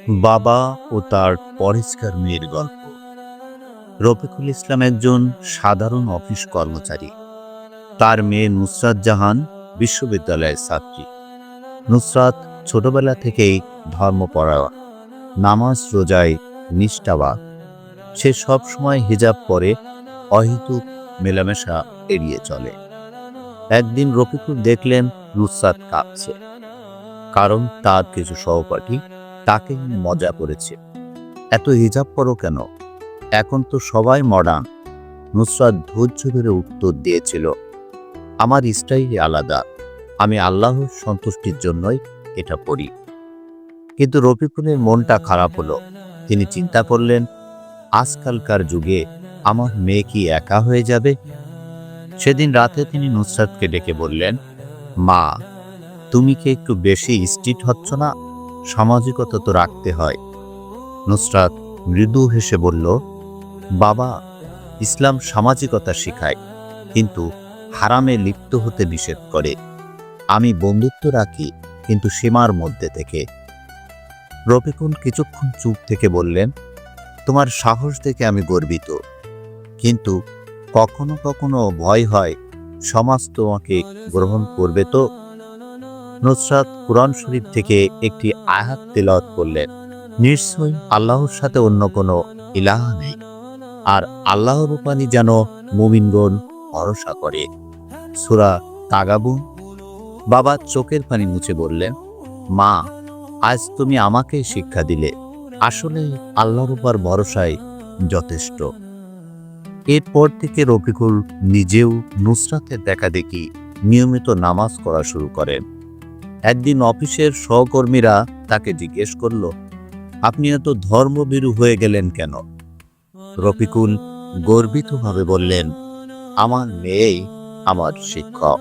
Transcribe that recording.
বাবা ও তার পরেশগার মেয়ের গল্প। রফিকুল ইসলাম একজন সাধারণ অফিস কর্মচারী। তার মেয়ে নুসরাত জাহান বিশ্ববিদ্যালয়ের ছাত্রী। নুসরাত ছোটবেলা থেকেই ধর্মপরায়ণ, নামাজ রোজায় নিষ্ঠাবান। সে সব সময় হিজাব পরে, অহেতুক মেলামেশা এড়িয়ে চলে। একদিন রফিকুল দেখলেন নুসরাত কাঁদছে, কারণ তার কিছু সহপাঠী তাকে নিয়ে মজা করেছে। এত হিজাব পরো কেন? এখন তো সবাই মডার্ন। নুসরাত ধৈর্য ধরে উত্তর দিয়েছিল, আমার স্টাইল আলাদা, আমি আল্লাহর সন্তুষ্টির জন্যই এটা পড়ি। কিন্তু রফিকুলের মনটা খারাপ হলো। তিনি চিন্তা করলেন, আজকালকার যুগে আমার মেয়ে কি একা হয়ে যাবে? সেদিন রাতে তিনি নুসরাতকে ডেকে বললেন, মা, তুমি কি একটু বেশি স্ট্রিক্ট হচ্ছ না? সামাজিকতা তো রাখতে হয়। নুসরাত মৃদু হেসে বলল, বাবা, ইসলাম সামাজিকতা শেখায়, কিন্তু হারামে লিপ্ত হতে নিষেধ করে। আমি বন্ধুত্ব রাখি, কিন্তু সীমার মধ্যে থেকে। রফিকুল কিছুক্ষণ চুপ থেকে বললেন, তোমার সাহস দেখে আমি গর্বিত, কিন্তু কখনো কখনো ভয় হয় সমাজ তোমাকে গ্রহণ করবে তো। নুসরাত কুরআন শরীফ থেকে একটি আয়াত তেলাওয়াত করলেন, নিশ্চয়ই আল্লাহর সাথে অন্য কোনো ইলাহ নেই, আর আল্লাহর রূপানি যেন মুমিনগণ ভরসা করে। সূরা তাগাবুন। বাবা চোখের পানি মুছে বললেন, মা, আজ তুমি আমাকে শিক্ষা দিলে, আসলে আল্লাহর উপর ভরসাই যথেষ্ট। এরপর থেকে রফিকুল নিজেও নুসরাতের দেখা দেখি নিয়মিত নামাজ করা শুরু করেন। একদিন অফিসের সহকর্মীরা তাকে জিজ্ঞেস করল, আপনি এত ধর্মভীরু হয়ে গেলেন কেন? রফিকুল গর্বিতভাবে বললেন, আমার মেয়েই আমার শিক্ষক।